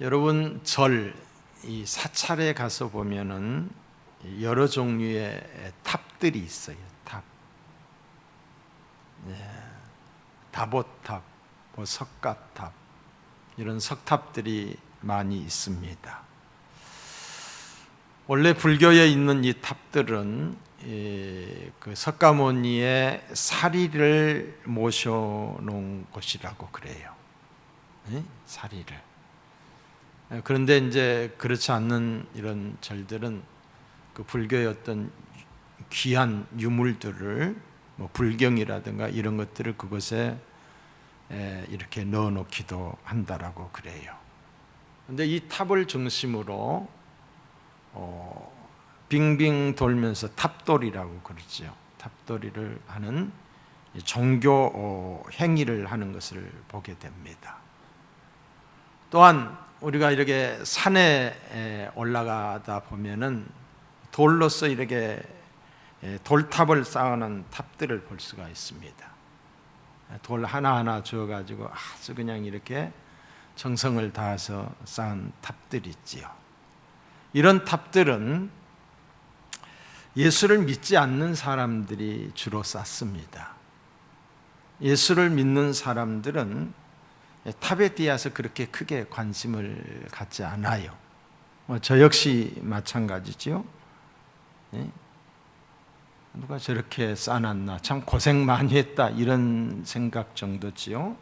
여러분 이 사찰에 가서 보면은 여러 종류의 탑들이 있어요. 탑, 다보탑, 석가탑 이런 석탑들이 많이 있습니다. 원래 불교에 있는 이 탑들은 그 석가모니의 사리를 모셔놓은 곳이라고 그래요. 사리를. 그런데 이제 그렇지 않는 이런 절들은 그 불교의 어떤 귀한 유물들을 불경이라든가 이런 것들을 그곳에 이렇게 넣어놓기도 한다라고 그래요. 그런데 이 탑을 중심으로 빙빙 돌면서 탑돌이라고 그러죠. 탑돌이를 하는 종교 행위를 하는 것을 보게 됩니다. 또한 우리가 이렇게 산에 올라가다 보면은 돌로서 이렇게 돌탑을 쌓아놓은 탑들을 볼 수가 있습니다. 돌 하나하나 주어가지고 아주 그냥 이렇게 정성을 다해서 쌓은 탑들이 있지요. 이런 탑들은 예수를 믿지 않는 사람들이 주로 쌓습니다. 예수를 믿는 사람들은 탑에 대해서 그렇게 크게 관심을 갖지 않아요. 저 역시 마찬가지죠. 누가 저렇게 쌓아놨나, 참 고생 많이 했다 이런 생각 정도지요.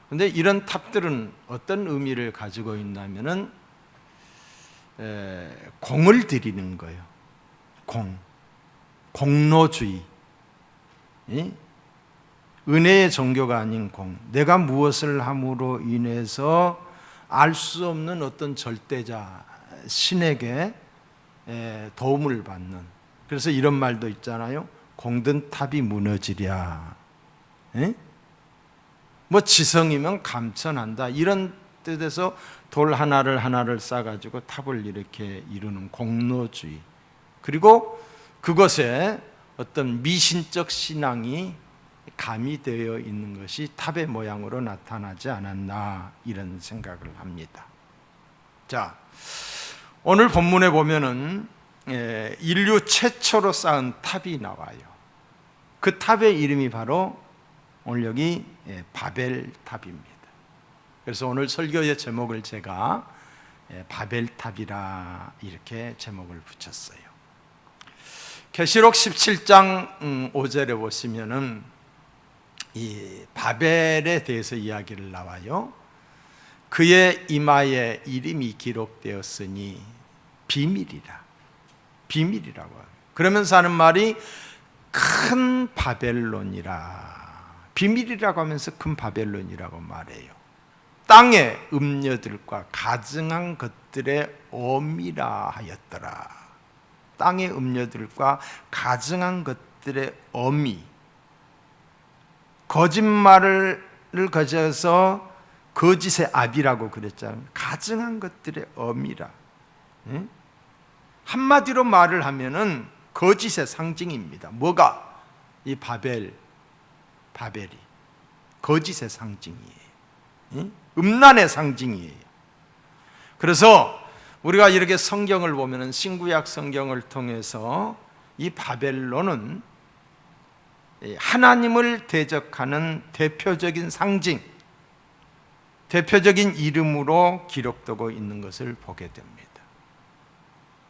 그런데 이런 탑들은 어떤 의미를 가지고 있냐면은 공을 드리는 거예요. 공로주의. 은혜의 종교가 아닌 공. 내가 무엇을 함으로 인해서 알 수 없는 어떤 절대자 신에게 도움을 받는. 그래서 이런 말도 있잖아요. 공든 탑이 무너지랴. 지성이면 감천한다. 이런 뜻에서 돌 하나를 쌓아가지고 탑을 이렇게 이루는 공로주의. 그리고 그것에 어떤 미신적 신앙이 가미되어 있는 것이 탑의 모양으로 나타나지 않았나 이런 생각을 합니다. 자, 오늘 본문에 보면은 인류 최초로 쌓은 탑이 나와요. 그 탑의 이름이 바로 오늘 여기 바벨탑입니다. 그래서 오늘 설교의 제목을 제가 바벨탑이라 이렇게 제목을 붙였어요. 계시록 17장 5절에 보시면은 이 바벨에 대해서 이야기를 나와요. 그의 이마에 이름이 기록되었으니 비밀이라고 해요. 그러면서 하는 말이 큰 바벨론이라. 비밀이라고 하면서 큰 바벨론이라고 말해요. 땅의 음녀들과 가증한 것들의 어미라 하였더라. 땅의 음녀들과 가증한 것들의 어미. 거짓말을 가져서 거짓의 압이라고 그랬잖아요. 가증한 것들의 어미라. 한마디로 말을 하면은 거짓의 상징입니다. 뭐가? 이 바벨이 거짓의 상징이에요. 음란의 상징이에요. 그래서 우리가 이렇게 성경을 보면은 신구약 성경을 통해서 이 바벨론은 하나님을 대적하는 대표적인 상징, 대표적인 이름으로 기록되고 있는 것을 보게 됩니다.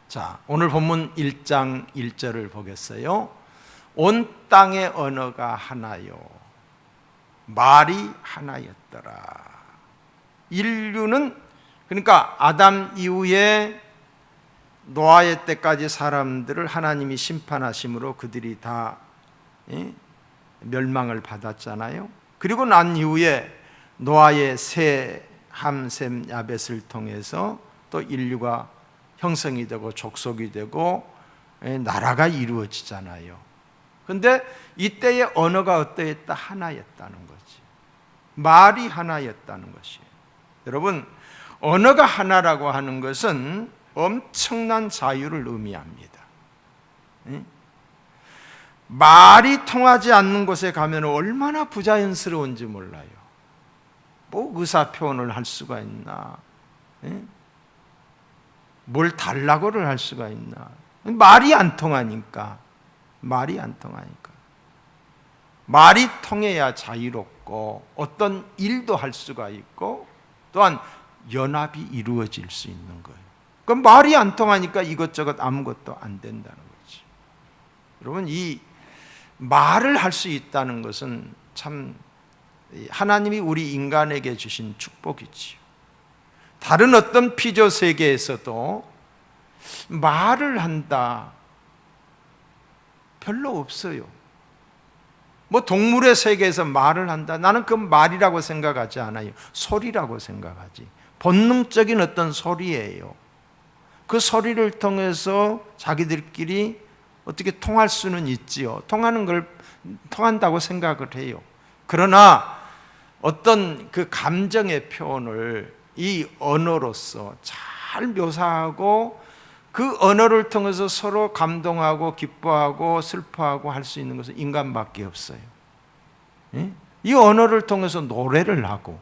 자, 오늘 본문 1장 1절을 보겠어요. 온 땅의 언어가 하나요, 말이 하나였더라. 인류는 그러니까 아담 이후에 노아의 때까지 사람들을 하나님이 심판하심으로 그들이 다 멸망을 받았잖아요. 그리고 난 이후에 노아의 새 함셈 야벳을 통해서 또 인류가 형성이 되고 족속이 되고 나라가 이루어지잖아요. 그런데 이때의 언어가 어떠했다? 하나였다는 거지. 말이 하나였다는 것이에요. 여러분, 언어가 하나라고 하는 것은 엄청난 자유를 의미합니다. 말이 통하지 않는 곳에 가면 얼마나 부자연스러운지 몰라요. 뭐 의사 표현을 할 수가 있나, 예? 뭘 달라고를 할 수가 있나? 말이 안 통하니까. 말이 통해야 자유롭고 어떤 일도 할 수가 있고 또한 연합이 이루어질 수 있는 거예요. 그럼 말이 안 통하니까 이것저것 아무것도 안 된다는 거지. 여러분, 이 말을 할 수 있다는 것은 참 하나님이 우리 인간에게 주신 축복이지요. 다른 어떤 피조 세계에서도 말을 한다 별로 없어요. 뭐 동물의 세계에서 말을 한다, 나는 그 말이라고 생각하지 않아요. 소리라고 생각하지. 본능적인 어떤 소리예요. 그 소리를 통해서 자기들끼리 어떻게 통할 수는 있지요. 통한다고 생각을 해요. 그러나 어떤 그 감정의 표현을 이 언어로서 잘 묘사하고 그 언어를 통해서 서로 감동하고 기뻐하고 슬퍼하고 할 수 있는 것은 인간밖에 없어요. 이 언어를 통해서 노래를 하고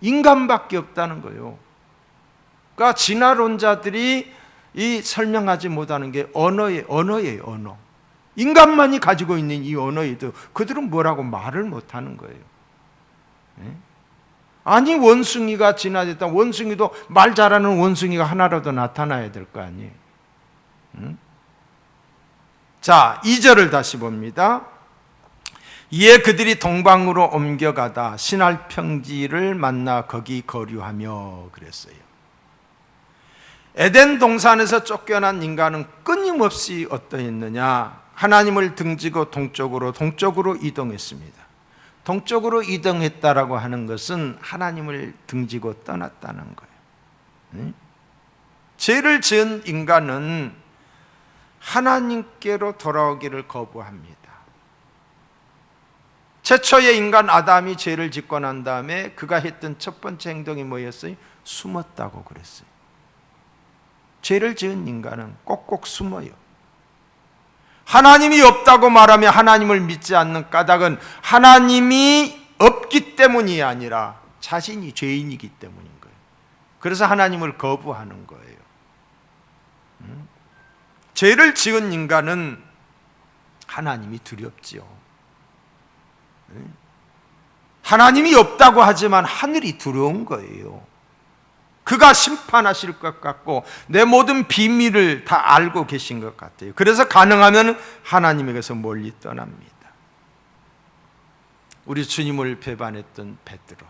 인간밖에 없다는 거예요. 그러니까 진화론자들이 이 설명하지 못하는 게 언어예요. 언어. 인간만이 가지고 있는 이 언어에도 그들은 뭐라고 말을 못하는 거예요. 아니, 원숭이가 진화됐다. 원숭이도 말 잘하는 원숭이가 하나라도 나타나야 될 거 아니에요. 자, 2절을 다시 봅니다. 이에 그들이 동방으로 옮겨가다 신할 평지를 만나 거기 거류하며 그랬어요. 에덴 동산에서 쫓겨난 인간은 끊임없이 어떠했느냐? 하나님을 등지고 동쪽으로 이동했습니다. 동쪽으로 이동했다라고 하는 것은 하나님을 등지고 떠났다는 거예요. 죄를 지은 인간은 하나님께로 돌아오기를 거부합니다. 최초의 인간 아담이 죄를 짓고 난 다음에 그가 했던 첫 번째 행동이 뭐였어요? 숨었다고 그랬어요. 죄를 지은 인간은 꼭꼭 숨어요. 하나님이 없다고 말하며 하나님을 믿지 않는 까닭은 하나님이 없기 때문이 아니라 자신이 죄인이기 때문인 거예요. 그래서 하나님을 거부하는 거예요. 죄를 지은 인간은 하나님이 두렵지요. 하나님이 없다고 하지만 하늘이 두려운 거예요. 그가 심판하실 것 같고 내 모든 비밀을 다 알고 계신 것 같아요. 그래서 가능하면 하나님에게서 멀리 떠납니다. 우리 주님을 배반했던 베드로,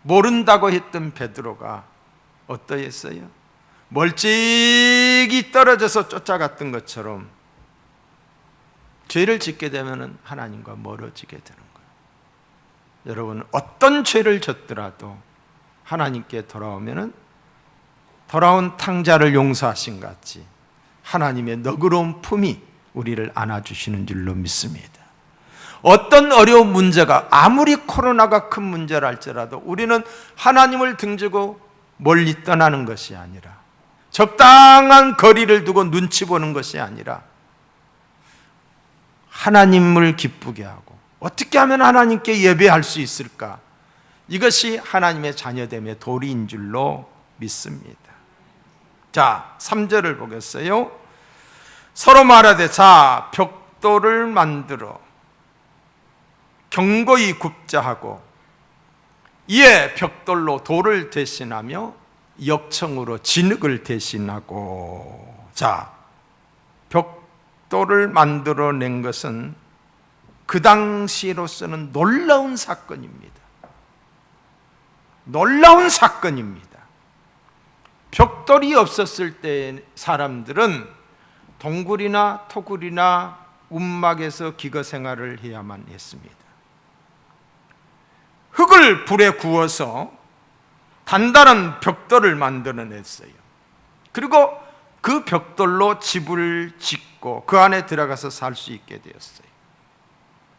모른다고 했던 베드로가 어떠했어요? 멀찍이 떨어져서 쫓아갔던 것처럼 죄를 짓게 되면 하나님과 멀어지게 되는 거예요. 여러분, 어떤 죄를 졌더라도 하나님께 돌아오면은 돌아온 탕자를 용서하신 같이 하나님의 너그러운 품이 우리를 안아주시는 줄로 믿습니다. 어떤 어려운 문제가 아무리 코로나가 큰 문제라 할지라도 우리는 하나님을 등지고 멀리 떠나는 것이 아니라 적당한 거리를 두고 눈치 보는 것이 아니라 하나님을 기쁘게 하고 어떻게 하면 하나님께 예배할 수 있을까? 이것이 하나님의 자녀됨의 도리인 줄로 믿습니다. 자, 3절을 보겠어요. 서로 말하되 자, 벽돌을 만들어 견고히 굽자 하고 이에 벽돌로 돌을 대신하며 역청으로 진흙을 대신하고. 자, 벽돌을 만들어낸 것은 그 당시로서는 놀라운 사건입니다. 놀라운 사건입니다. 벽돌이 없었을 때 사람들은 동굴이나 토굴이나 움막에서 기거 생활을 해야만 했습니다. 흙을 불에 구워서 단단한 벽돌을 만들어냈어요. 그리고 그 벽돌로 집을 짓고 그 안에 들어가서 살 수 있게 되었어요.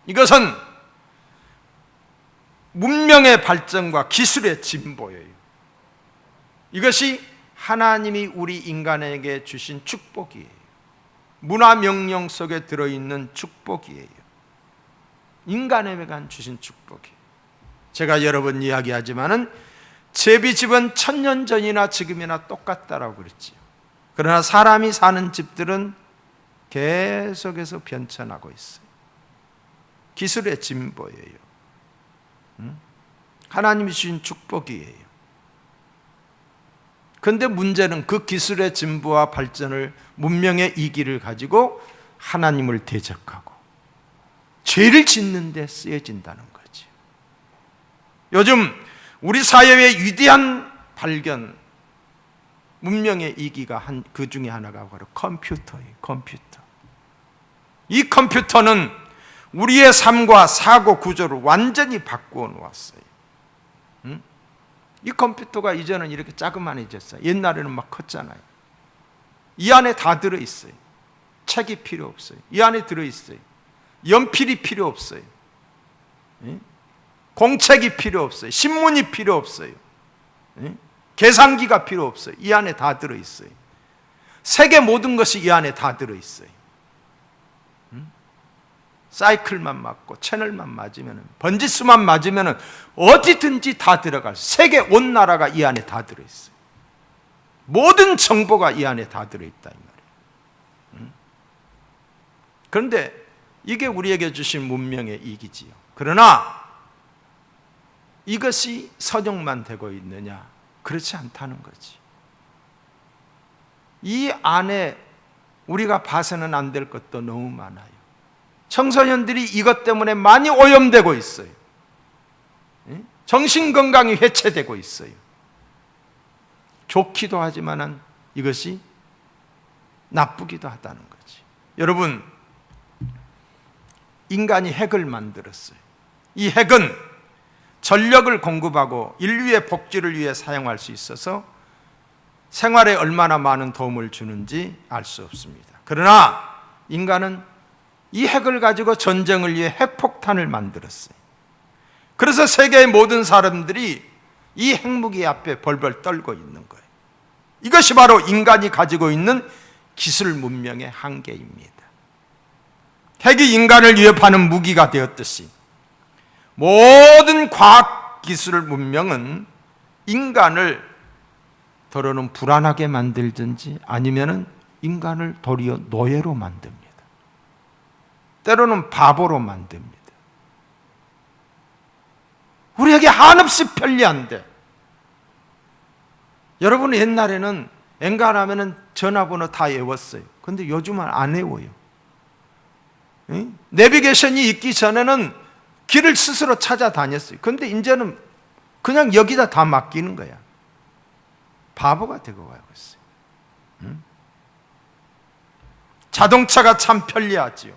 이것은 문명의 발전과 기술의 진보예요. 이것이 하나님이 우리 인간에게 주신 축복이에요. 문화 명령 속에 들어있는 축복이에요. 인간에게 주신 축복이에요. 제가 여러 번 이야기하지만은 제비집은 1000년 전이나 지금이나 똑같다라고 그랬지요. 그러나 사람이 사는 집들은 계속해서 변천하고 있어요. 기술의 진보예요. 하나님이 주신 축복이에요. 그런데 문제는 그 기술의 진보와 발전을, 문명의 이기를 가지고 하나님을 대적하고 죄를 짓는 데 쓰여진다는 거지. 요즘 우리 사회의 위대한 발견, 문명의 이기가 그 중에 하나가 바로 컴퓨터예요. 컴퓨터. 이 컴퓨터는 우리의 삶과 사고 구조를 완전히 바꾸어 놓았어요. 이 컴퓨터가 이제는 이렇게 자그만해졌어요. 옛날에는 막 컸잖아요. 이 안에 다 들어있어요. 책이 필요 없어요. 이 안에 들어있어요. 연필이 필요 없어요. 공책이 필요 없어요. 신문이 필요 없어요. 계산기가 필요 없어요. 이 안에 다 들어있어요. 세계 모든 것이 이 안에 다 들어있어요. 사이클만 맞고 채널만 맞으면, 번지수만 맞으면 어디든지 다 들어갈, 세계 온 나라가 이 안에 다 들어있어요. 모든 정보가 이 안에 다 들어있다 이 말이에요. 그런데 이게 우리에게 주신 문명의 이기지요. 그러나 이것이 선용만 되고 있느냐? 그렇지 않다는 거지. 이 안에 우리가 봐서는 안 될 것도 너무 많아요. 청소년들이 이것 때문에 많이 오염되고 있어요. 정신건강이 해체되고 있어요. 좋기도 하지만 이것이 나쁘기도 하다는 거지. 여러분, 인간이 핵을 만들었어요. 이 핵은 전력을 공급하고 인류의 복지를 위해 사용할 수 있어서 생활에 얼마나 많은 도움을 주는지 알 수 없습니다. 그러나 인간은 이 핵을 가지고 전쟁을 위해 핵폭탄을 만들었어요. 그래서 세계의 모든 사람들이 이 핵무기 앞에 벌벌 떨고 있는 거예요. 이것이 바로 인간이 가지고 있는 기술 문명의 한계입니다. 핵이 인간을 위협하는 무기가 되었듯이 모든 과학 기술 문명은 인간을 더러는 불안하게 만들든지 아니면 인간을 도리어 노예로 만듭니다. 때로는 바보로 만듭니다. 우리에게 한없이 편리한데, 여러분 옛날에는 엔간하면 전화번호 다 외웠어요. 그런데 요즘은 안 외워요. 내비게이션이 있기 전에는 길을 스스로 찾아다녔어요. 그런데 이제는 그냥 여기다 다 맡기는 거야. 바보가 되고 가고 있어요. 자동차가 참 편리하지요.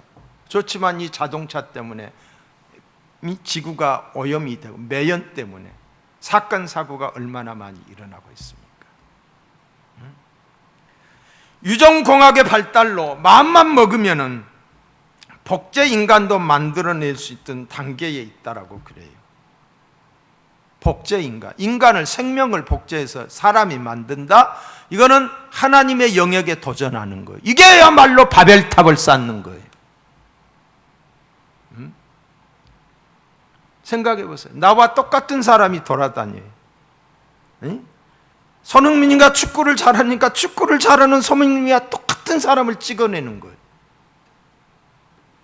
좋지만 이 자동차 때문에 이 지구가 오염이 되고 매연 때문에 사건 사고가 얼마나 많이 일어나고 있습니까? 유전공학의 발달로 마음만 먹으면은 복제 인간도 만들어낼 수 있던 단계에 있다라고 그래요. 복제 인간, 인간을, 생명을 복제해서 사람이 만든다? 이거는 하나님의 영역에 도전하는 거예요. 이게야말로 바벨탑을 쌓는 거예요. 생각해 보세요. 나와 똑같은 사람이 돌아다녀요. 손흥민이가 축구를 잘하니까 축구를 잘하는 손흥민이와 똑같은 사람을 찍어내는 거예요.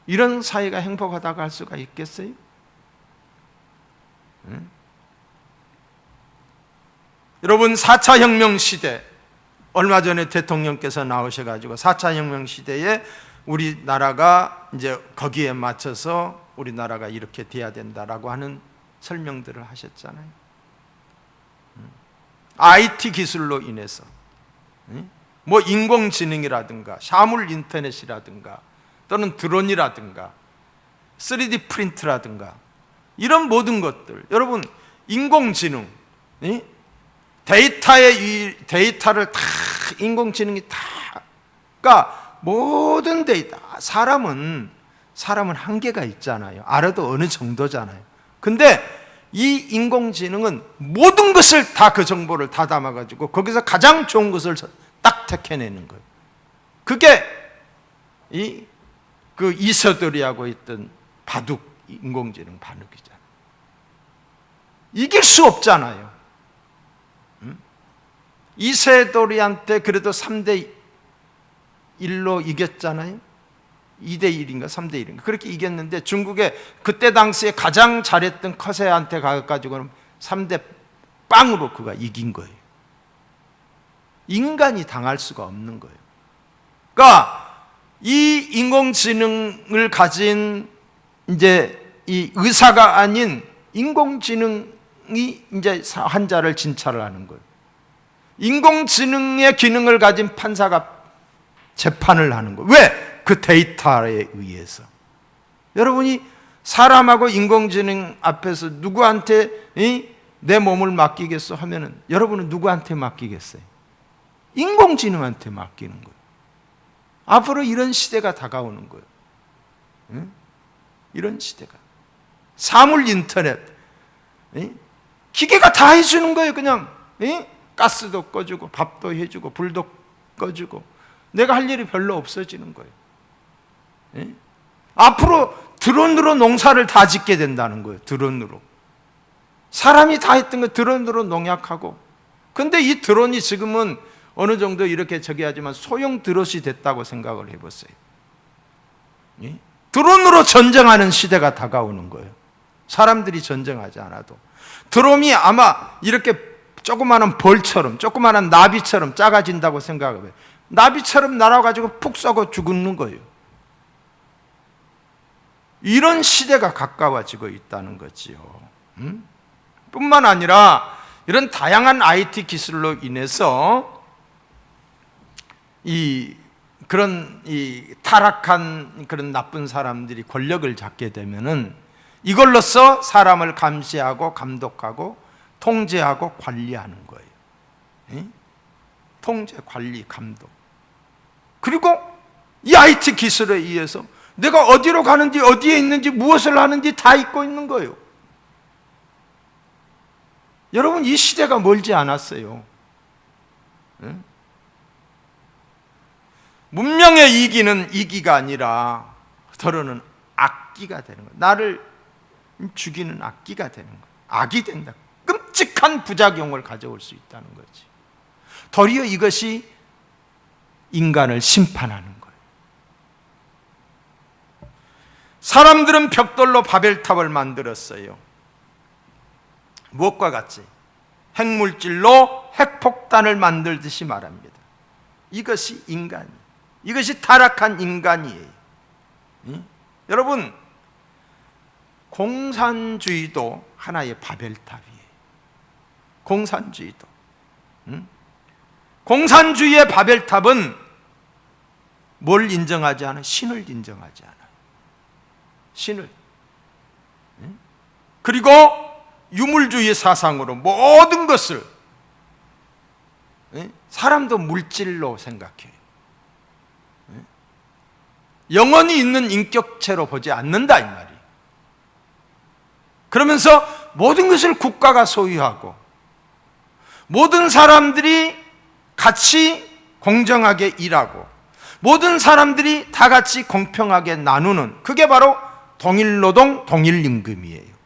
이런 사회가 행복하다고 할 수가 있겠어요? 여러분, 4차 혁명 시대, 얼마 전에 대통령께서 나오셔가지고 4차 혁명 시대에 우리나라가 이제 거기에 맞춰서 우리나라가 이렇게 돼야 된다라고 하는 설명들을 하셨잖아요. IT 기술로 인해서 뭐 인공지능이라든가 샤물 인터넷이라든가 또는 드론이라든가 3D 프린트라든가 이런 모든 것들, 여러분 인공지능, 데이터를 다 인공지능이 다, 그러니까 모든 데이터, 사람은 한계가 있잖아요. 알아도 어느 정도잖아요. 근데 이 인공지능은 모든 것을 다, 그 정보를 다 담아가지고 거기서 가장 좋은 것을 딱 택해내는 거예요. 그게 그 이서돌이 하고 있던 바둑, 인공지능 바둑이잖아요. 이길 수 없잖아요. 이세돌이한테 그래도 3대 1로 이겼잖아요. 2대 1인가 3대 1인가 그렇게 이겼는데, 중국에 그때 당시에 가장 잘했던 커세한테 가가지고는 3대 0으로 그가 이긴 거예요. 인간이 당할 수가 없는 거예요. 그러니까 이 인공지능을 가진 이제 이 의사가 아닌 인공지능이 이제 환자를 진찰을 하는 거예요. 인공지능의 기능을 가진 판사가 재판을 하는 거예요. 왜? 그 데이터에 의해서. 여러분이 사람하고 인공지능 앞에서 누구한테 내 몸을 맡기겠어 하면은 여러분은 누구한테 맡기겠어요? 인공지능한테 맡기는 거예요. 앞으로 이런 시대가 다가오는 거예요. 응? 이런 시대가. 사물 인터넷. 기계가 다 해주는 거예요. 그냥 가스도 꺼주고 밥도 해주고 불도 꺼주고 내가 할 일이 별로 없어지는 거예요. 앞으로 드론으로 농사를 다 짓게 된다는 거예요. 드론으로. 사람이 다 했던 거 드론으로 농약하고. 근데 이 드론이 지금은 어느 정도 이렇게 저기 하지만 소형 드론이 됐다고 생각을 해보세요. 드론으로 전쟁하는 시대가 다가오는 거예요. 사람들이 전쟁하지 않아도. 드론이 아마 이렇게 조그마한 벌처럼, 조그마한 나비처럼 작아진다고 생각을 해요. 나비처럼 날아가지고 푹 썩어 죽는 거예요. 이런 시대가 가까워지고 있다는 거지요. 뿐만 아니라 이런 다양한 IT 기술로 인해서 그런 타락한 그런 나쁜 사람들이 권력을 잡게 되면은 이걸로써 사람을 감시하고 감독하고 통제하고 관리하는 거예요. 통제, 관리, 감독. 그리고 이 IT 기술에 의해서 내가 어디로 가는지, 어디에 있는지, 무엇을 하는지 다 잊고 있는 거예요. 여러분, 이 시대가 멀지 않았어요. 문명의 이기는 이기가 아니라 더러는 악기가 되는 거예요. 나를 죽이는 악기가 되는 거예요. 악이 된다. 끔찍한 부작용을 가져올 수 있다는 거지. 도리어 이것이 인간을 심판하는 거예요. 사람들은 벽돌로 바벨탑을 만들었어요. 무엇과 같이? 핵물질로 핵폭탄을 만들듯이 말합니다. 이것이 인간이, 이것이 타락한 인간이에요. 여러분, 공산주의도 하나의 바벨탑이에요. 공산주의도. 공산주의의 바벨탑은 뭘 인정하지 않아요? 신을 인정하지 않아요. 신을. 그리고 유물주의 사상으로 모든 것을, 사람도 물질로 생각해요. 영원히 있는 인격체로 보지 않는다 이 말이에요. 그러면서 모든 것을 국가가 소유하고 모든 사람들이 같이 공정하게 일하고 모든 사람들이 다 같이 공평하게 나누는, 그게 바로 동일노동, 동일임금이에요.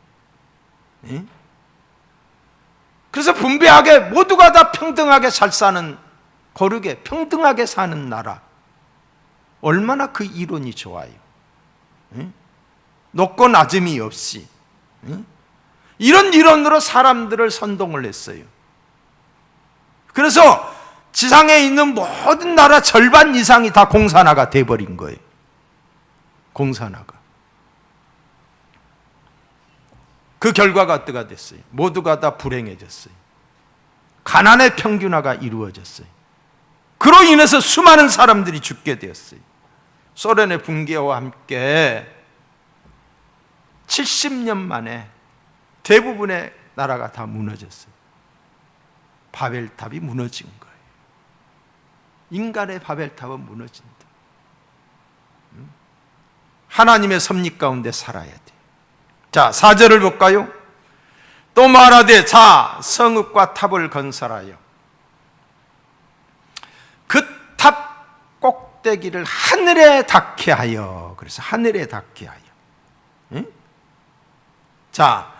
그래서 분배하게 모두가 다 평등하게 잘 사는, 고르게 평등하게 사는 나라, 얼마나 그 이론이 좋아요. 높고 낮음이 없이. 이런 이론으로 사람들을 선동을 했어요. 그래서 지상에 있는 모든 나라 절반 이상이 다 공산화가 돼버린 거예요. 공산화가. 그 결과가 어떻게 됐어요? 모두가 다 불행해졌어요. 가난의 평균화가 이루어졌어요. 그로 인해서 수많은 사람들이 죽게 되었어요. 소련의 붕괴와 함께 70년 만에 대부분의 나라가 다 무너졌어요. 바벨탑이 무너진 거예요. 인간의 바벨탑은 무너진다. 하나님의 섭리 가운데 살아야 돼. 자, 4절을 볼까요? 또 말하되 자, 성읍과 탑을 건설하여 그 탑 꼭대기를 하늘에 닿게 하여. 그래서 하늘에 닿게 하여. 응? 자,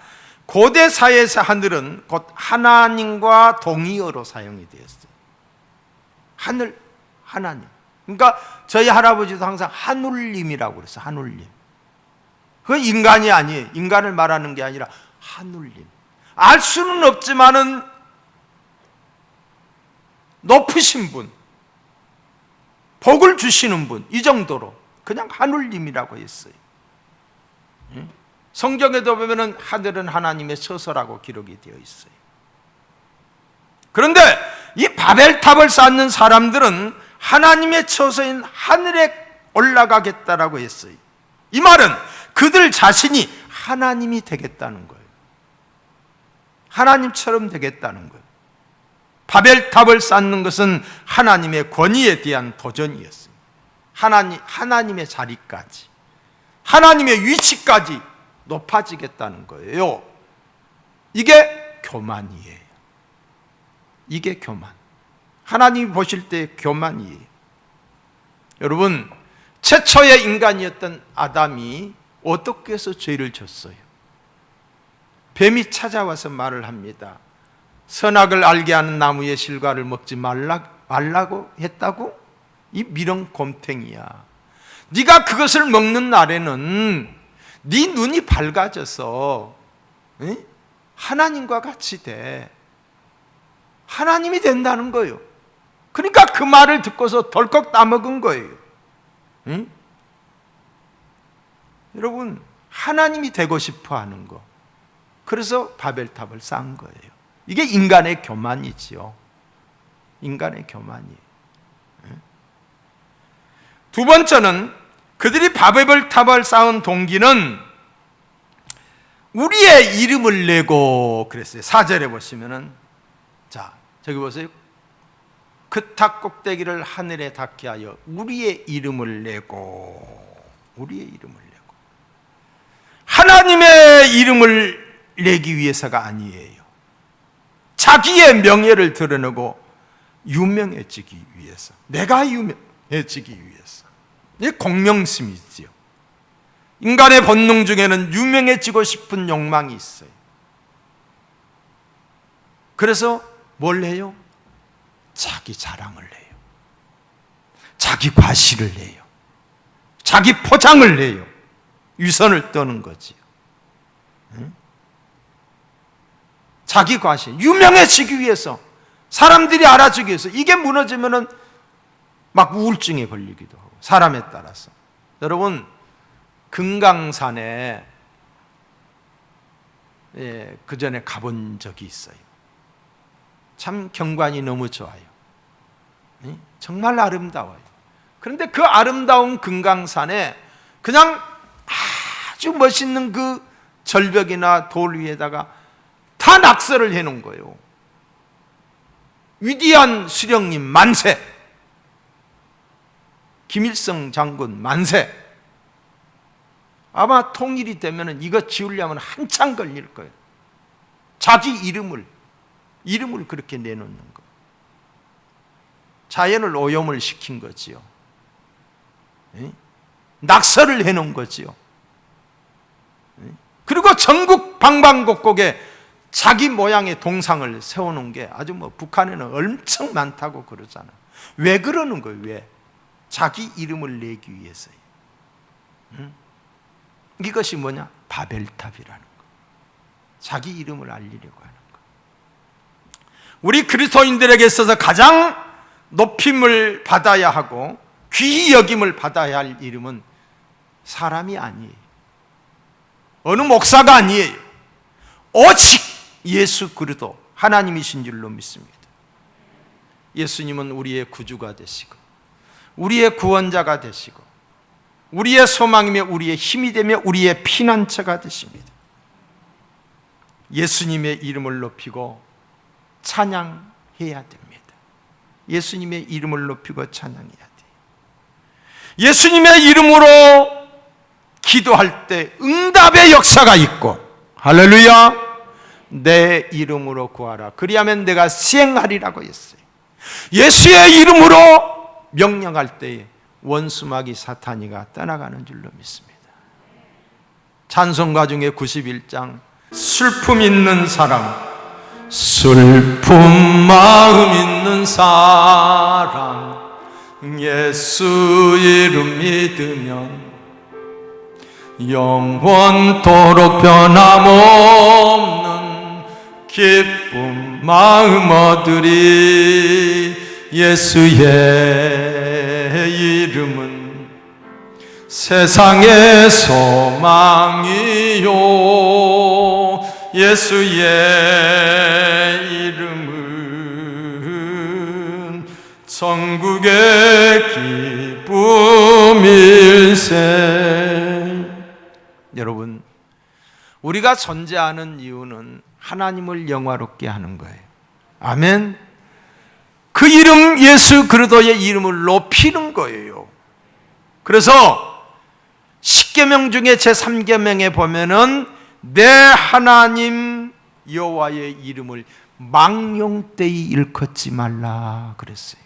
고대 사회에서 하늘은 곧 하나님과 동의어로 사용이 되었어요. 하늘, 하나님. 그러니까 저희 할아버지도 항상 하늘님이라고 그랬어요. 하늘님. 그 인간이 아니에요. 인간을 말하는 게 아니라 하늘님. 알 수는 없지만은 높으신 분, 복을 주시는 분, 이 정도로 그냥 하늘님이라고 했어요. 성경에도 보면은 하늘은 하나님의 처소라고 기록이 되어 있어요. 그런데 이 바벨탑을 쌓는 사람들은 하나님의 처소인 하늘에 올라가겠다라고 했어요. 이 말은 그들 자신이 하나님이 되겠다는 거예요. 하나님처럼 되겠다는 거예요. 바벨탑을 쌓는 것은 하나님의 권위에 대한 도전이었습니다. 하나님의 자리까지, 하나님의 위치까지 높아지겠다는 거예요. 이게 교만이에요. 이게 교만. 하나님이 보실 때 교만이에요. 여러분, 최초의 인간이었던 아담이 어떻게 해서 죄를 졌어요? 뱀이 찾아와서 말을 합니다. 선악을 알게 하는 나무의 실과를 먹지 말라고 했다고? 이 미렁곰탱이야. 네가 그것을 먹는 날에는 네 눈이 밝아져서 하나님과 같이 돼. 하나님이 된다는 거예요. 그러니까 그 말을 듣고서 덜컥 따먹은 거예요. 여러분, 하나님이 되고 싶어 하는 거. 그래서 바벨탑을 쌓은 거예요. 이게 인간의 교만이지요. 인간의 교만이에요. 두 번째는 그들이 바벨탑을 쌓은 동기는 우리의 이름을 내고 그랬어요. 4절에 보시면은, 자, 저기 보세요. 그 탑 꼭대기를 하늘에 닿게 하여 우리의 이름을 내고, 우리의 이름을 내고. 하나님의 이름을 내기 위해서가 아니에요. 자기의 명예를 드러내고 유명해지기 위해서, 내가 유명해지기 위해서. 이게 공명심이지요. 인간의 본능 중에는 유명해지고 싶은 욕망이 있어요. 그래서 뭘 해요? 자기 자랑을 해요. 자기 과시를 해요. 자기 포장을 해요. 위선을 떠는 거지요. 자기 과시, 유명해지기 위해서, 사람들이 알아주기 위해서. 이게 무너지면은 막 우울증에 걸리기도 하고, 사람에 따라서. 여러분, 금강산에 그 전에 가본 적이 있어요. 참 경관이 너무 좋아요. 정말 아름다워요. 그런데 그 아름다운 금강산에 그냥 아주 멋있는 그 절벽이나 돌 위에다가 다 낙서를 해놓은 거예요. 위대한 수령님 만세, 김일성 장군 만세. 아마 통일이 되면 이거 지으려면 한참 걸릴 거예요. 자기 이름을 그렇게 내놓는 거. 자연을 오염을 시킨 거지요. 낙서를 해놓은 거지요. 그리고 전국 방방곡곡에 자기 모양의 동상을 세워놓은 게 아주 북한에는 엄청 많다고 그러잖아요. 왜 그러는 거예요? 왜? 자기 이름을 내기 위해서요. 이것이 뭐냐? 바벨탑이라는 거. 자기 이름을 알리려고 하는 거. 우리 그리스도인들에게 있어서 가장 높임을 받아야 하고 귀히 여김을 받아야 할 이름은 사람이 아니에요. 어느 목사가 아니에요. 오직 예수 그리스도 하나님이신 줄로 믿습니다. 예수님은 우리의 구주가 되시고 우리의 구원자가 되시고 우리의 소망이며 우리의 힘이 되며 우리의 피난처가 되십니다. 예수님의 이름을 높이고 찬양해야 됩니다. 예수님의 이름을 높이고 찬양해야 돼요. 예수님의 이름으로 기도할 때 응답의 역사가 있고, 할렐루야, 내 이름으로 구하라 그리하면 내가 시행하리라고 했어요. 예수의 이름으로 명령할 때에 원수마귀 사탄이가 떠나가는 줄로 믿습니다. 찬송가 중에 91장 슬픔 있는 사람 슬픈 마음 있는 사람 예수 이름 믿으면 영원토록 변함없는 기쁨 마음 얻으리. 예수의 이름은 세상의 소망이요 예수의 이름은 천국의 기쁨일세. 여러분, 우리가 존재하는 이유는 하나님을 영화롭게 하는 거예요. 아멘. 그 이름 예수 그리스도의 이름을 높이는 거예요. 그래서 십계명 중에 제3계명에 보면은 내 하나님 여호와의 이름을 망령되이 일컫지 말라 그랬어요.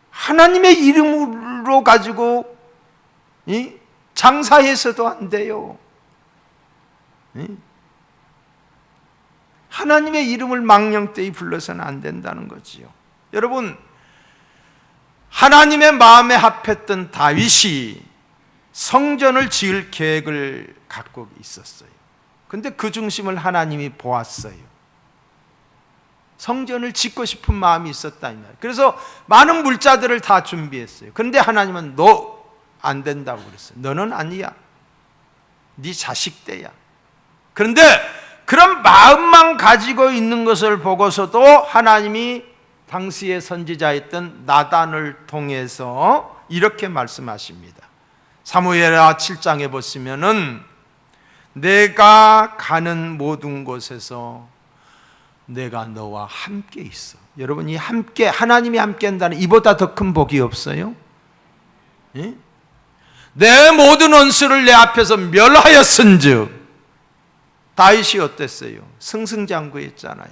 하나님의 이름으로 가지고 장사해서도 안 돼요. 하나님의 이름을 망령되이 불러서는 안 된다는 거지요. 여러분, 하나님의 마음에 합했던 다윗이 성전을 지을 계획을 갖고 있었어요. 근데 그 중심을 하나님이 보았어요. 성전을 짓고 싶은 마음이 있었다. 그래서 많은 물자들을 다 준비했어요. 그런데 하나님은 너 안 된다고 그랬어요. 너는 아니야. 네 자식 때야. 그런데 그런 마음만 가지고 있는 것을 보고서도 하나님이 당시의 선지자였던 나단을 통해서 이렇게 말씀하십니다. 사무엘하 7장에 보시면은 내가 가는 모든 곳에서 내가 너와 함께 있어. 여러분, 이 함께, 하나님이 함께 한다는 이보다 더 큰 복이 없어요? 예? 내 모든 원수를 내 앞에서 멸하였은즉, 다윗이 어땠어요? 승승장구했잖아요.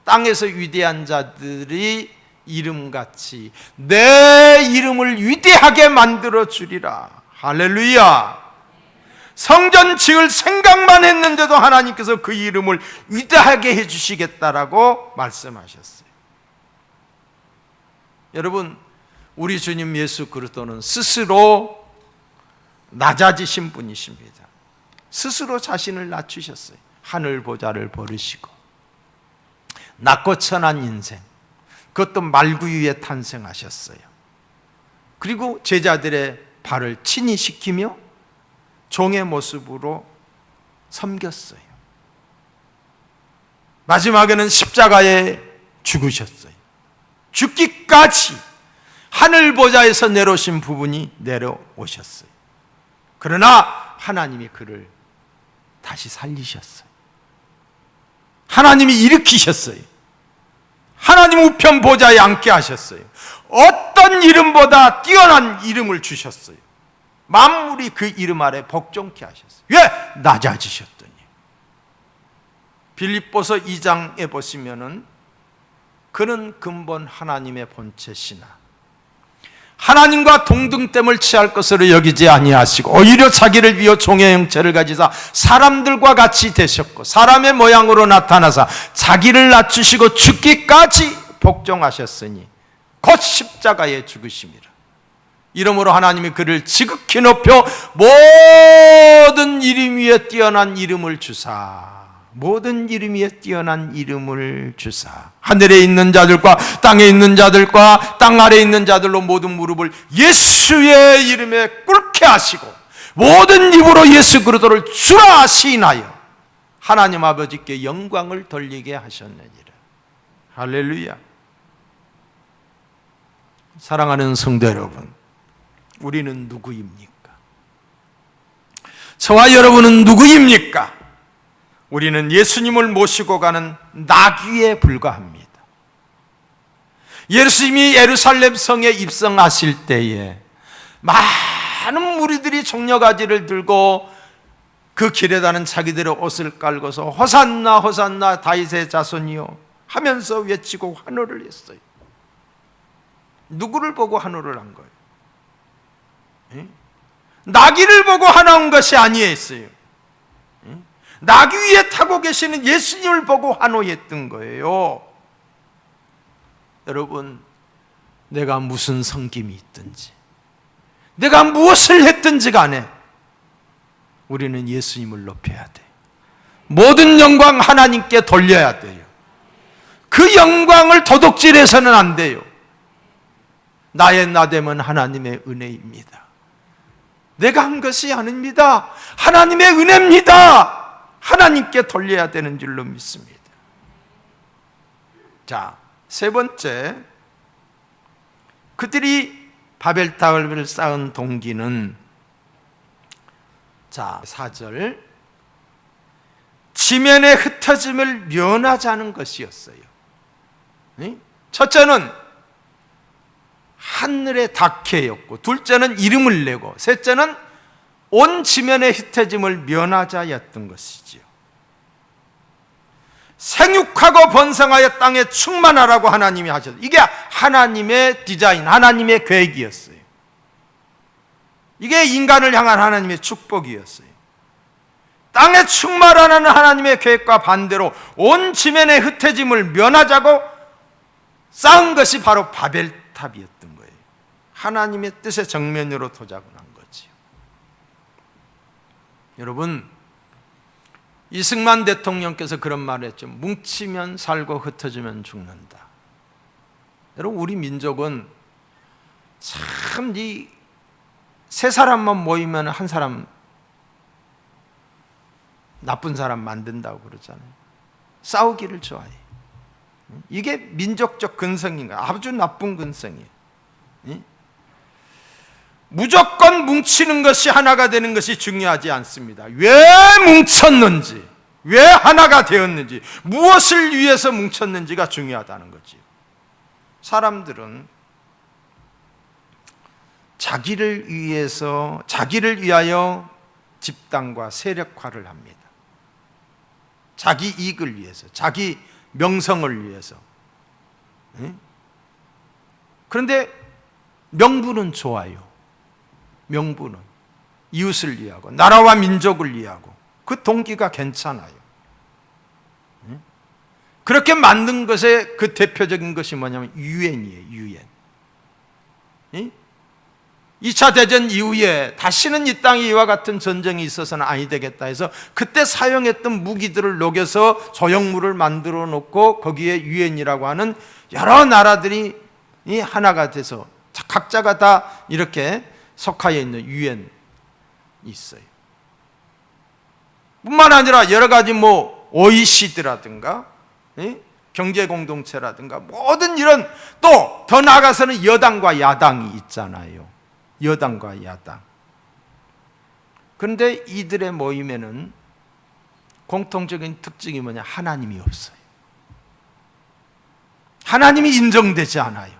땅에서 위대한 자들이 이름같이 내 이름을 위대하게 만들어 주리라. 할렐루야. 성전 지을 생각만 했는데도 하나님께서 그 이름을 위대하게 해주시겠다라고 말씀하셨어요. 여러분, 우리 주님 예수 그리스도는 스스로 낮아지신 분이십니다. 스스로 자신을 낮추셨어요. 하늘 보좌를 버리시고 낮고 천한 인생, 그것도 말구 위에 탄생하셨어요. 그리고 제자들의 발을 친히 씻기며 종의 모습으로 섬겼어요. 마지막에는 십자가에 죽으셨어요. 죽기까지 하늘 보좌에서 내려오신 부분이 내려오셨어요. 그러나 하나님이 그를 다시 살리셨어요. 하나님이 일으키셨어요. 하나님 우편 보좌에 앉게 하셨어요. 어떤 이름보다 뛰어난 이름을 주셨어요. 만물이 그 이름 아래 복종케 하셨어요. 왜? 낮아지셨더니. 빌립보서 2장에 보시면은 그는 근본 하나님의 본체시나 하나님과 동등됨을 취할 것으로 여기지 아니하시고 오히려 자기를 비워 종의 형체를 가지사 사람들과 같이 되셨고 사람의 모양으로 나타나사 자기를 낮추시고 죽기까지 복종하셨으니 곧 십자가에 죽으심이라. 이러므로 하나님이 그를 지극히 높여 모든 이름 위에 뛰어난 이름을 주사, 모든 이름 위에 뛰어난 이름을 주사, 하늘에 있는 자들과 땅에 있는 자들과 땅 아래에 있는 자들로 모든 무릎을 예수의 이름에 꿇게 하시고 모든 입으로 예수 그리스도를 주라 시인하여 하나님 아버지께 영광을 돌리게 하셨느니라. 할렐루야. 사랑하는 성도 여러분, 우리는 누구입니까? 저와 여러분은 누구입니까? 우리는 예수님을 모시고 가는 나귀에 불과합니다. 예수님이 예루살렘 성에 입성하실 때에 많은 무리들이 종려가지를 들고 그 길에 다는 자기들의 옷을 깔고서 호산나 호산나 다윗의 자손이요 하면서 외치고 환호를 했어요. 누구를 보고 환호를 한 거예요? 나귀를 보고 환호한 것이 아니었어요. 나귀 위에 타고 계시는 예수님을 보고 환호했던 거예요. 여러분, 내가 무슨 섬김이 있든지, 내가 무엇을 했든지 간에 우리는 예수님을 높여야 돼요. 모든 영광 하나님께 돌려야 돼요. 그 영광을 도둑질해서는 안 돼요. 나의 나됨은 하나님의 은혜입니다. 내가 한 것이 아닙니다. 하나님의 은혜입니다. 하나님께 돌려야 되는 줄로 믿습니다. 자, 세 번째, 그들이 바벨탑을 쌓은 동기는, 자, 4절, 지면의 흩어짐을 면하자는 것이었어요. 첫째는 하늘의 닭해였고, 둘째는 이름을 내고, 셋째는 온 지면의 흩어짐을 면하자였던 것이지요. 생육하고 번성하여 땅에 충만하라고 하나님이 하셨어요. 이게 하나님의 디자인, 하나님의 계획이었어요. 이게 인간을 향한 하나님의 축복이었어요. 땅에 충만하는 하나님의 계획과 반대로 온 지면의 흩어짐을 면하자고 쌓은 것이 바로 바벨탑이었던 거예요. 하나님의 뜻의 정면으로 도작을 한 거지요. 여러분, 이승만 대통령께서 그런 말을 했죠. 뭉치면 살고 흩어지면 죽는다. 여러분, 우리 민족은 참 이 세 사람만 모이면 한 사람 나쁜 사람 만든다고 그러잖아요. 싸우기를 좋아해요. 이게 민족적 근성인가? 아주 나쁜 근성이에요. 무조건 뭉치는 것이 하나가 되는 것이 중요하지 않습니다. 왜 뭉쳤는지, 왜 하나가 되었는지, 무엇을 위해서 뭉쳤는지가 중요하다는 거지요. 사람들은 자기를 위하여 집단과 세력화를 합니다. 자기 이익을 위해서, 자기 명성을 위해서. 그런데 명분은 좋아요. 명분은 이웃을 위하고 나라와 민족을 위하고 그 동기가 괜찮아요. 그렇게 만든 것의 그 대표적인 것이 뭐냐면 유엔이에요. 유엔. 2차 대전 이후에 다시는 이 땅에 이와 같은 전쟁이 있어서는 아니 되겠다 해서 그때 사용했던 무기들을 녹여서 조형물을 만들어 놓고 거기에 유엔이라고 하는 여러 나라들이 하나가 돼서 각자가 다 이렇게 속하여 있는 유엔이 있어요. 뿐만 아니라 여러 가지 OECD라든가 경제공동체라든가 모든 이런, 또 더 나아가서는 여당과 야당이 있잖아요. 여당과 야당. 그런데 이들의 모임에는 공통적인 특징이 뭐냐? 하나님이 없어요. 하나님이 인정되지 않아요.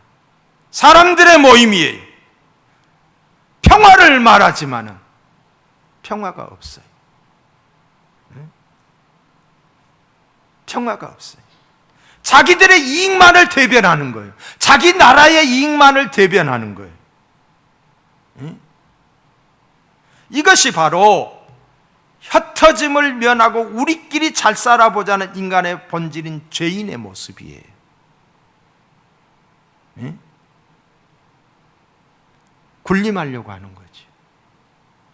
사람들의 모임이에요. 평화를 말하지만은 평화가 없어요. 평화가 없어요. 자기들의 이익만을 대변하는 거예요. 자기 나라의 이익만을 대변하는 거예요. 이것이 바로 흩어짐을 면하고 우리끼리 잘 살아보자는 인간의 본질인 죄인의 모습이에요. 군림하려고 하는 거죠.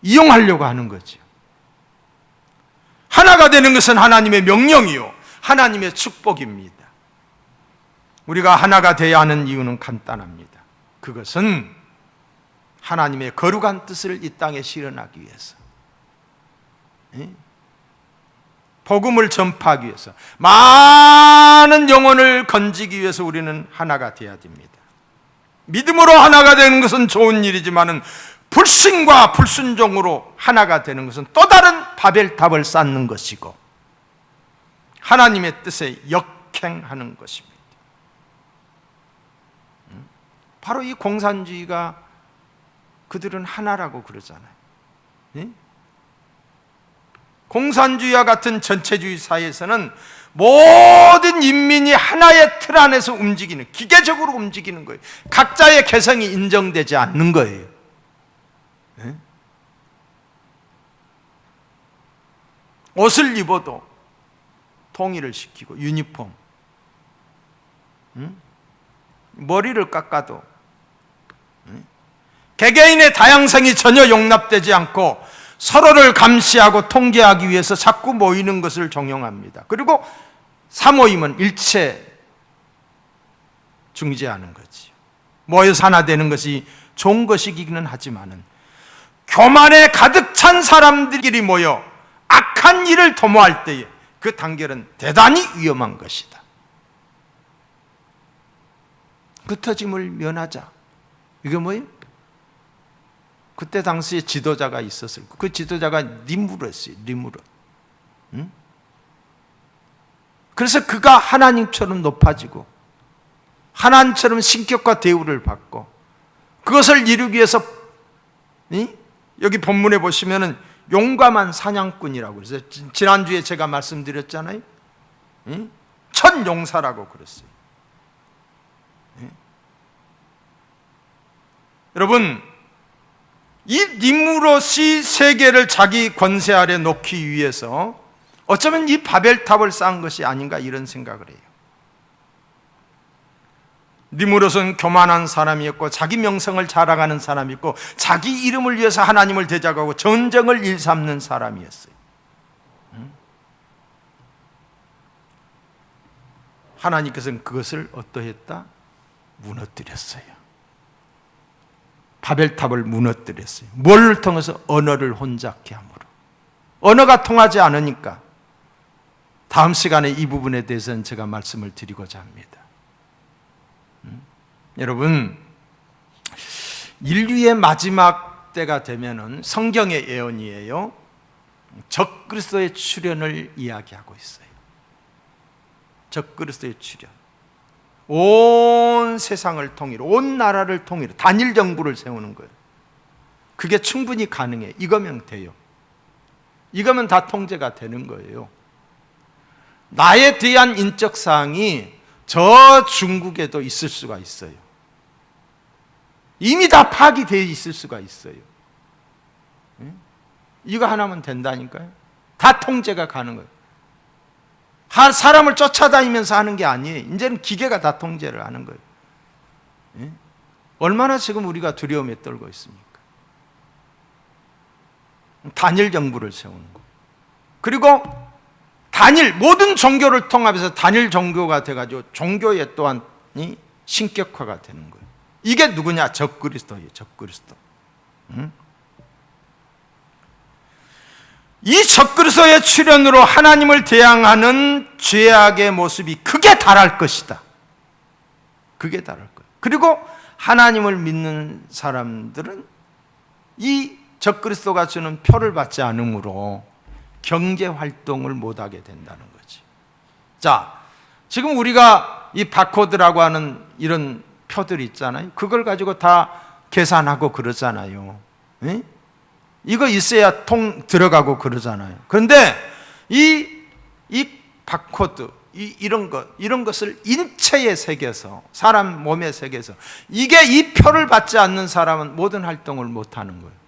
이용하려고 하는 거죠. 하나가 되는 것은 하나님의 명령이요, 하나님의 축복입니다. 우리가 하나가 되어야 하는 이유는 간단합니다. 그것은 하나님의 거룩한 뜻을 이 땅에 실현하기 위해서, 복음을 전파하기 위해서, 많은 영혼을 건지기 위해서 우리는 하나가 되어야 됩니다. 믿음으로 하나가 되는 것은 좋은 일이지만 불신과 불순종으로 하나가 되는 것은 또 다른 바벨탑을 쌓는 것이고 하나님의 뜻에 역행하는 것입니다. 바로 이 공산주의가 그들은 하나라고 그러잖아요. 공산주의와 같은 전체주의 사회에서는 모든 인민이 하나의 틀 안에서 움직이는, 기계적으로 움직이는 거예요. 각자의 개성이 인정되지 않는 거예요. 옷을 입어도 통일을 시키고 유니폼, 머리를 깎아도 개개인의 다양성이 전혀 용납되지 않고 서로를 감시하고 통제하기 위해서 자꾸 모이는 것을 종용합니다. 그리고 사모임은 일체 중지하는 거지요. 모여서 하나 되는 것이 좋은 것이기는 하지만은 교만에 가득 찬 사람들끼리 모여 악한 일을 도모할 때에 그 단결은 대단히 위험한 것이다. 흩어짐을 면하자. 이게 뭐예요? 그때 당시에 지도자가 있었을 거예요. 그 지도자가 니무르였어요. 니무르. 응? 그래서 그가 하나님처럼 높아지고 하나님처럼 신격과 대우를 받고 그것을 이루기 위해서 여기 본문에 보시면은 용감한 사냥꾼이라고 그랬어요. 지난주에 제가 말씀드렸잖아요. 첫 용사라고 그랬어요. 여러분, 이 니무롯이 세계를 자기 권세 아래 놓기 위해서 어쩌면 이 바벨탑을 쌓은 것이 아닌가 이런 생각을 해요. 니무롯은 교만한 사람이었고 자기 명성을 자랑하는 사람이었고 자기 이름을 위해서 하나님을 대적하고 전쟁을 일삼는 사람이었어요. 하나님께서는 그것을 어떠했다? 무너뜨렸어요. 바벨탑을 무너뜨렸어요. 뭘 통해서? 언어를 혼잡케 함으로. 언어가 통하지 않으니까 다음 시간에 이 부분에 대해서는 제가 말씀을 드리고자 합니다. 여러분, 인류의 마지막 때가 되면은 성경의 예언이에요. 적그리스도의 출현을 이야기하고 있어요. 적그리스도의 출현. 온 세상을 통일로, 온 나라를 통일로 단일 정부를 세우는 거예요. 그게 충분히 가능해. 이거면 돼요. 이거면 다 통제가 되는 거예요. 나에 대한 인적 사항이 저 중국에도 있을 수가 있어요. 이미 다 파기되어 있을 수가 있어요. 이거 하나면 된다니까요. 다 통제가 가능해요. 사람을 쫓아다니면서 하는 게 아니에요. 이제는 기계가 다 통제를 하는 거예요. 얼마나 지금 우리가 두려움에 떨고 있습니까? 단일 정부를 세우는 거예요. 그리고 모든 종교를 통합해서 단일 종교가 돼가지고 종교에 또한 신격화가 되는 거예요. 이게 누구냐? 적그리스도예요. 적그리스도. 이 적그리스도의 출현으로 하나님을 대항하는 죄악의 모습이 크게 달할 것이다. 그게 달할 거예요. 그리고 하나님을 믿는 사람들은 이 적그리스도가 주는 표를 받지 않으므로 경제 활동을 못하게 된다는 거지. 자, 지금 우리가 이 바코드라고 하는 이런 표들 있잖아요. 그걸 가지고 다 계산하고 그러잖아요. 에? 이거 있어야 통 들어가고 그러잖아요. 그런데 이 바코드, 이런 것을 인체에 새겨서, 사람 몸에 새겨서, 이게 이 표를 받지 않는 사람은 모든 활동을 못 하는 거예요.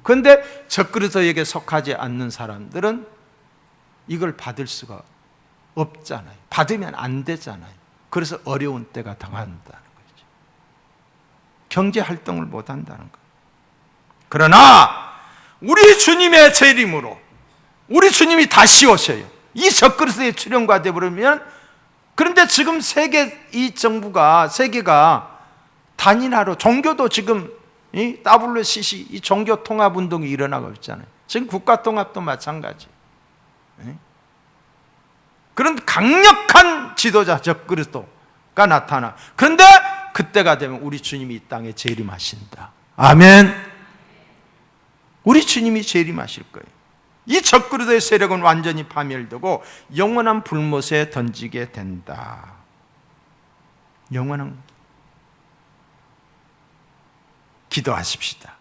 그런데 적그리스도에게 속하지 않는 사람들은 이걸 받을 수가 없잖아요. 받으면 안 되잖아요. 그래서 어려운 때가 당한다는 거죠. 경제 활동을 못 한다는 거예요. 그러나 우리 주님의 재림으로 우리 주님이 다시 오셔요. 이 적그리스도의 출현과 되버리면, 그런데 지금 세계가 단일화로, 종교도 지금 이 WCC, 이 종교 통합 운동이 일어나고 있잖아요. 지금 국가 통합도 마찬가지. 그런 강력한 지도자 적그리스도가 나타나. 그런데 그때가 되면 우리 주님이 이 땅에 재림하신다. 아멘. 우리 주님이 재림하실 거예요. 이 적그리스도의 세력은 완전히 파멸되고 영원한 불못에 던지게 된다. 영원한. 기도하십시다.